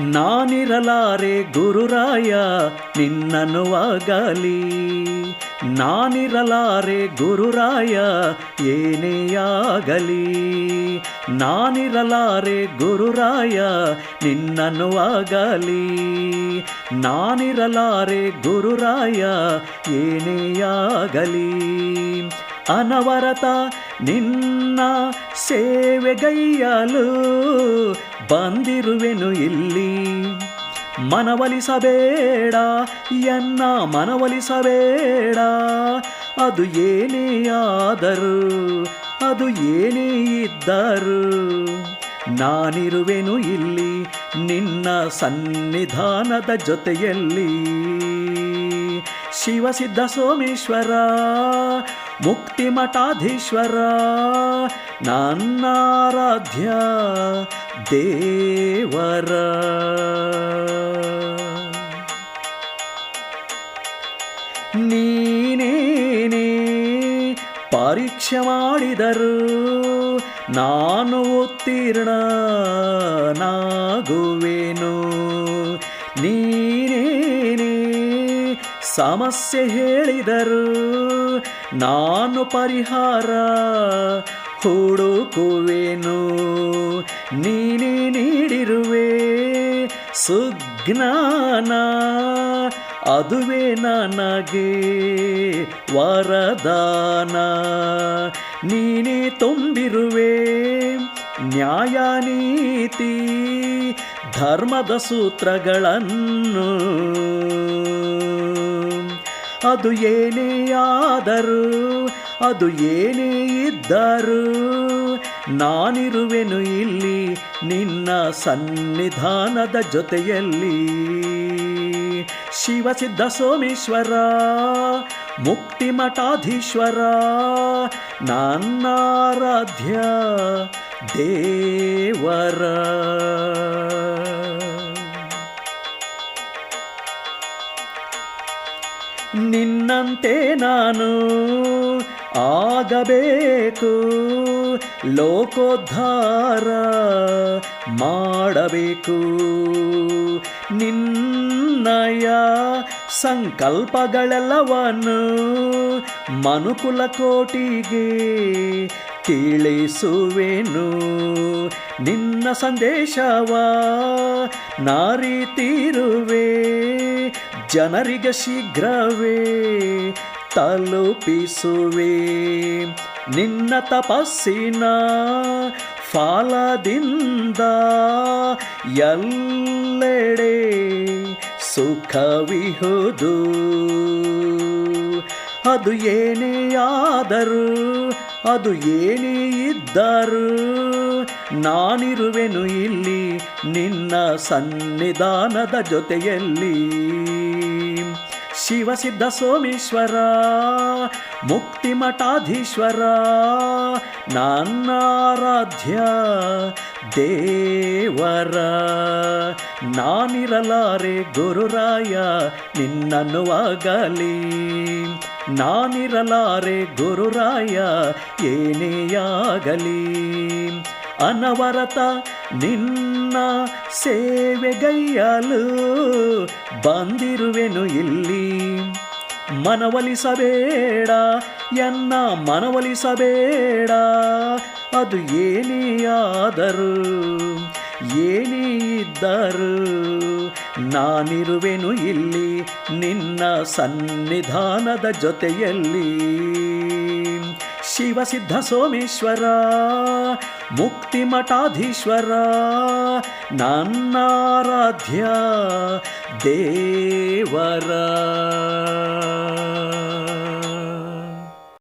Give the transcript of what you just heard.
ನಾನಿರಲಾರೆ ಗುರುರಾಯ ನಿನ್ನನ್ನುವಾಗಲಿ, ನಾನಿರಲಾರೆ ಗುರುರಾಯ ಏನೇ ಆಗಲಿ, ನಾನಿರಲಾರೆ ಗುರುರಾಯ ನಿನ್ನನ್ನುವಾಗಲಿ, ನಾನಿರಲಾರೆ ಗುರುರಾಯ ಏನೇ ಆಗಲಿ. ಅನವರತ ನಿನ್ನ ಸೇವೆಗೈಯಲು ಬಂದಿರುವೆನು ಇಲ್ಲಿ, ಮನವೊಲಿಸಬೇಡ ಎನ್ನ ಮನವೊಲಿಸಬೇಡ, ಅದು ಏನೇ ಆದರೂ ಅದು ಏನೇ ಇದ್ದರೂ ನಾನಿರುವೆನು ಇಲ್ಲಿ ನಿನ್ನ ಸನ್ನಿಧಾನದ ಜೊತೆಯಲ್ಲಿ. ಶಿವಸಿದ್ಧ ಸೋಮೇಶ್ವರ ಮುಕ್ತಿ ಮಠಾಧೀಶ್ವರ ನನ್ನಾರಾಧ್ಯ ದೇವರ. ನೀನೇನೇ ಪರೀಕ್ಷೆ ಮಾಡಿದರು ನಾನು ಉತ್ತೀರ್ಣನಾಗುವೆನು, ನೀನೇನೇ ಸಮಸ್ಯೆ ಹೇಳಿದರು ನಾನು ಪರಿಹಾರ ಹುಡುಕುವೆನು, ನೀನೇ ನೀಡಿರುವೆ ಸುಜ್ಞಾನ ಅದುವೇ ನನಗೆ ವರದಾನ, ನೀನೇ ತುಂಬಿರುವೆ ನ್ಯಾಯ ನೀತಿ ಧರ್ಮದ ಸೂತ್ರಗಳನ್ನು, ಅದು ಏನೇ ಆದರೂ ಅದು ಏನೇ ಇದ್ದರೂ ನಾನಿರುವೆನು ಇಲ್ಲಿ ನಿನ್ನ ಸನ್ನಿಧಾನದ ಜೊತೆಯಲ್ಲಿ. ಶಿವಸಿದ್ಧ ಸೋಮೇಶ್ವರ ಮುಕ್ತಿ ಮಠಾಧೀಶ್ವರ ನನ್ನಾರಾಧ್ಯ ದೇವರ. ನಿನ್ನಂತೆ ನಾನು ಆಗಬೇಕು, ಲೋಕೋದ್ಧಾರ ಮಾಡಬೇಕು, ನಿನ್ನಯ ಸಂಕಲ್ಪಗಳೆಲ್ಲವನ್ನು ಮನುಕುಲ ಕೋಟಿಗೆ ತಿಳಿಸುವೆನು, ನಿನ್ನ ಸಂದೇಶವ ನಾರಿತಿರುವೆ ಜನರಿಗೆ ಶೀಘ್ರವೇ ತಲುಪಿಸುವೆ, ನಿನ್ನ ತಪಸ್ಸಿನ ಫಲದಿಂದ ಎಲ್ಲೆಡೆ ಸುಖವಿಹುದು, ಅದು ಏನೇ ಆದರೂ ಅದು ಏನೇ ಇದ್ದರೂ ನಾನಿರುವೆನು ಇಲ್ಲಿ ನಿನ್ನ ಸನ್ನಿಧಾನದ ಜೊತೆಯಲ್ಲಿ. ಶಿವಸಿದ್ಧ ಸೋಮೇಶ್ವರ ಮುಕ್ತಿ ಮಠಾಧೀಶ್ವರ ನನ್ನಾರಾಧ್ಯ ದೇವರ. ನಾನಿರಲಾರೆ ಗುರುರಾಯ ನಿನ್ನನ್ನುವಾಗಲಿ, ನಾನಿರಲಾರೆ ಗುರುರಾಯ ಏನೇ ಆಗಲಿ, ಅನವರತ ನಿನ್ನ ಸೇವೆಗೈಯಲು ಬಂದಿರುವೆನು ಇಲ್ಲಿ, ಮನವೊಲಿಸಬೇಡ ಎನ್ನ ಮನವೊಲಿಸಬೇಡ, ಅದು ಏನೇ ಆದರೂ ಏನೇ ಇದ್ದರೂ ನಾನಿರುವೆನು ಇಲ್ಲಿ ನಿನ್ನ ಸನ್ನಿಧಾನದ ಜೊತೆಯಲ್ಲಿ. ಶಿವಸಿದ್ಧ ಸೋಮೇಶ್ವರ ಮುಕ್ತಿ ಮಠಾಧೀಶ್ವರ ನನ್ನಾರಾಧ್ಯ ದೇವರ.